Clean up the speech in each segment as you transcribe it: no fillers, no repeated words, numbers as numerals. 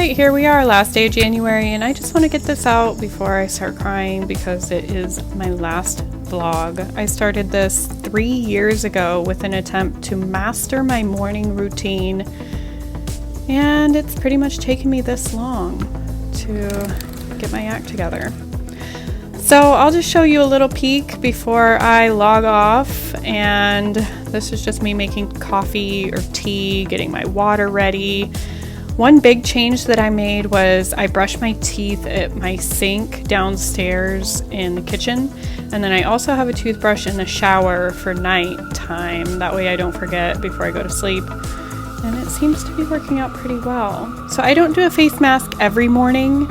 Alright, here we are, last day of January, and I just want to get this out before I start crying because it is my last vlog. I started this 3 years ago with an attempt to master my morning routine, and it's pretty much taken me this long to get my act together. So I'll just show you a little peek before I log off, and this is just me making coffee or tea, getting my water ready. One big change that I made was I brush my teeth at my sink downstairs in the kitchen, and then I also have a toothbrush in the shower for night time. That way I don't forget before I go to sleep, and it seems to be working out pretty well. So I don't do a face mask every morning,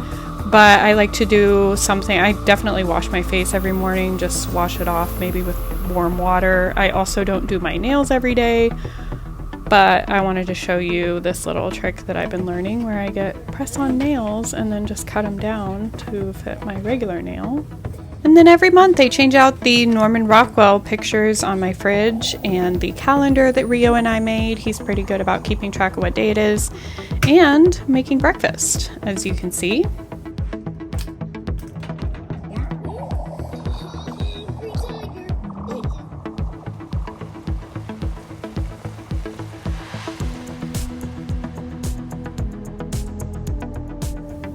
but I like to do something. I definitely wash my face every morning, just wash it off maybe with warm water. I also don't do my nails every day, but I wanted to show you this little trick that I've been learning where I get press-on nails and then just cut them down to fit my regular nail. And then every month I change out the Norman Rockwell pictures on my fridge and the calendar that Rio and I made. He's pretty good about keeping track of what day it is, and making breakfast, as you can see.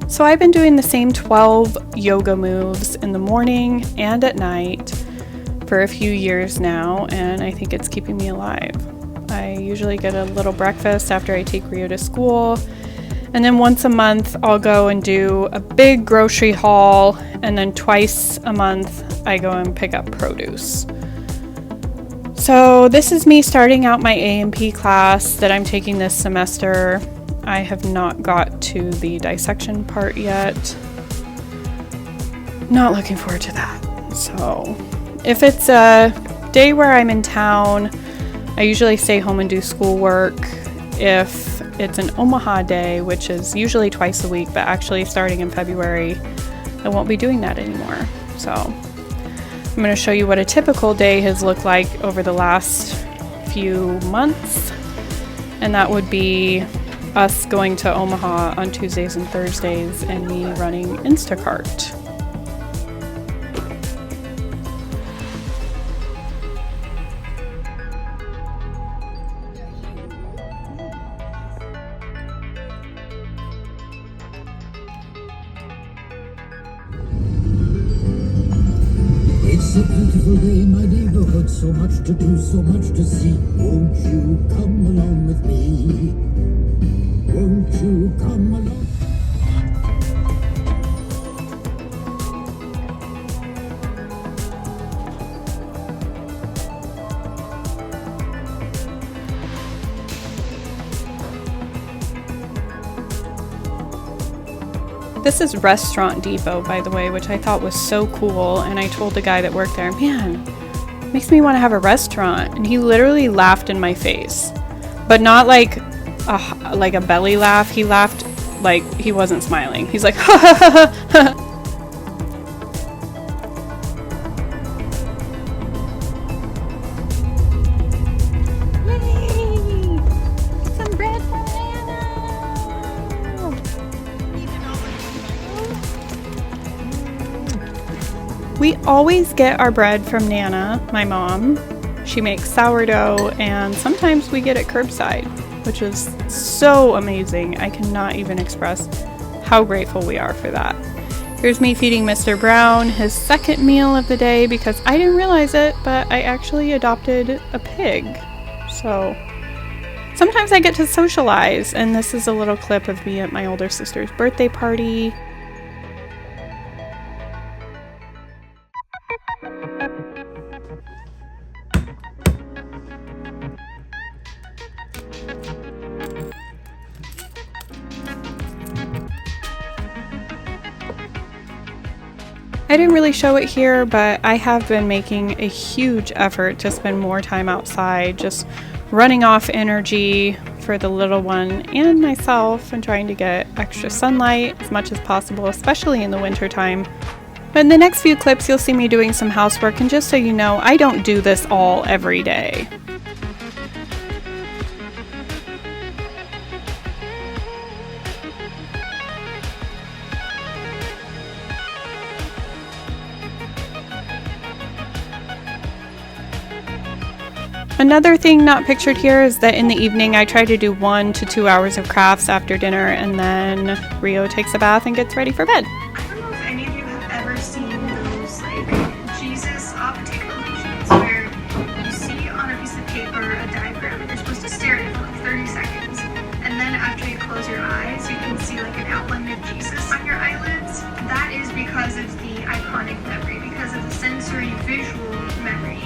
So I've been doing the same 12 yoga moves in the morning and at night for a few years now, and I think it's keeping me alive. I usually get a little breakfast after I take Rio to school, and then once a month I'll go and do a big grocery haul, and then twice a month I go and pick up produce. So this is me starting out my A&P class that I'm taking this semester. I have not got to the dissection part yet. Not looking forward to that. So if it's a day where I'm in town, I usually stay home and do schoolwork. If it's an Omaha day, which is usually twice a week, but actually starting in February, I won't be doing that anymore. So I'm going to show you what a typical day has looked like over the last few months. And that would be us going to Omaha on Tuesdays and Thursdays and me running Instacart. It's a beautiful day in my neighborhood, so much to do, so much to see. Won't you come along with me? Won't you come along? This is Restaurant Depot, by the way, which I thought was so cool, and I told the guy that worked there, man, makes me want to have a restaurant, and he literally laughed in my face, but not like a belly laugh. He laughed like he wasn't smiling. He's like, ha ha ha ha ha. Yay! Some bread from Nana. We always get our bread from Nana, my mom. She makes sourdough, and sometimes we get it curbside, which is so amazing. I cannot even express how grateful we are for that. Here's me feeding Mr. Brown his second meal of the day because I didn't realize it, but I actually adopted a pig. So sometimes I get to socialize, and this is a little clip of me at my older sister's birthday party. I didn't really show it here, but I have been making a huge effort to spend more time outside, just running off energy for the little one and myself, and trying to get extra sunlight as much as possible, especially in the winter time. But in the next few clips, you'll see me doing some housework, and just so you know, I don't do this all every day. Another thing not pictured here is that in the evening I try to do 1 to 2 hours of crafts after dinner, and then Rio takes a bath and gets ready for bed. I don't know if any of you have ever seen those like Jesus optic illusions where you see on a piece of paper a diagram and you're supposed to stare at it for like 30 seconds, and then after you close your eyes you can see like an outline of Jesus on your eyelids. That is because of the iconic memory, because of the sensory visual memory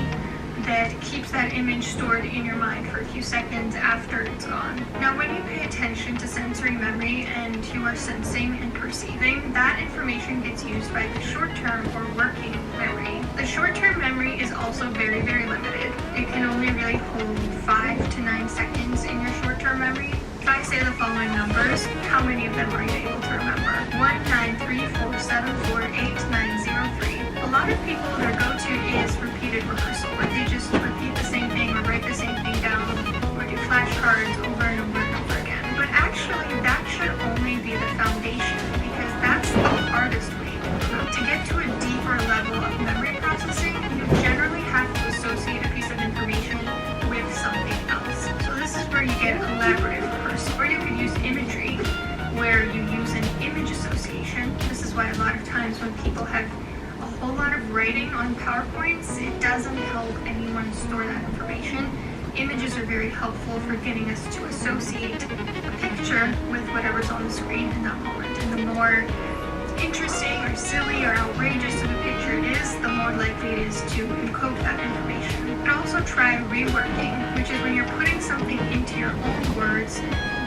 that keeps that image stored in your mind for a few seconds after it's gone. Now, when you pay attention to sensory memory and you are sensing and perceiving, that information gets used by the short-term or working memory. The short-term memory is also very, very limited. It can only really hold 5 to 9 seconds in your short-term memory. If I say the following numbers, how many of them are you able to remember? 19347488903. A lot of people, their go-to is repeated rehearsal, where they just repeat the same thing or write the same thing down or do flashcards over and over and over again. But actually, that should only be the foundation, because that's the hardest way. To get to a deeper level of memory processing, you generally have to associate a piece of information with something else. So this is where you get collaborative rehearsal, or you could use imagery, where you use an image association. This is why a lot of times when people have a whole lot of writing on PowerPoints, it doesn't help anyone store that information. Images are very helpful for getting us to associate a picture with whatever's on the screen in that moment. And the more interesting or silly or outrageous of a picture it is, the more likely it is to encode that information. But also try reworking, which is when you're putting something into your own words,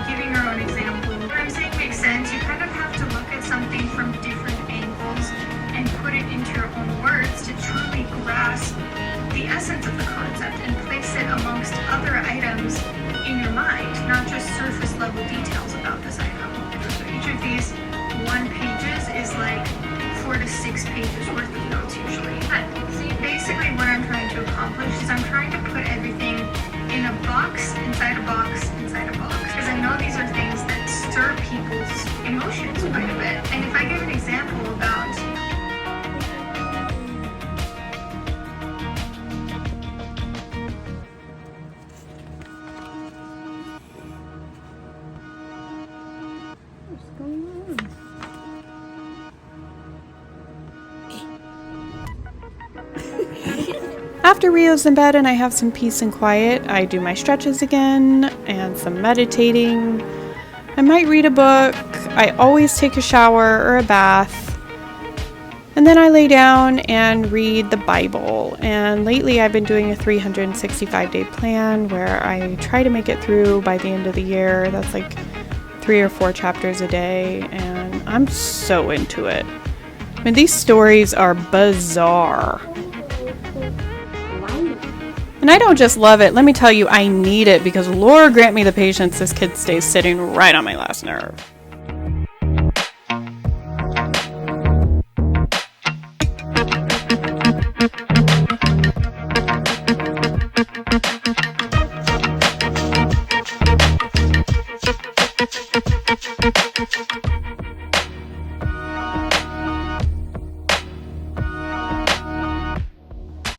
giving your own example. What I'm saying makes sense. You kind of have to look at something from different angles and put it into your own words to truly grasp the essence of the concept and place it amongst other items in your mind, not just surface level details about this item. So each of these 1 pages is like 4 to 6 pages worth of notes usually. But see, basically what I'm trying to accomplish is I'm trying to put everything in a box, inside a box, inside a box. Because I know these are things that stir people's emotions quite a bit. And if I give an example about After Rio's in bed and I have some peace and quiet, I do my stretches again and some meditating. I might read a book. I always take a shower or a bath. And then I lay down and read the Bible. And lately I've been doing a 365-day plan where I try to make it through by the end of the year. That's like 3 or 4 chapters a day, and I'm so into it. I mean, these stories are bizarre. And I don't just love it, let me tell you, I need it, because Lord grant me the patience this kid stays sitting right on my last nerve.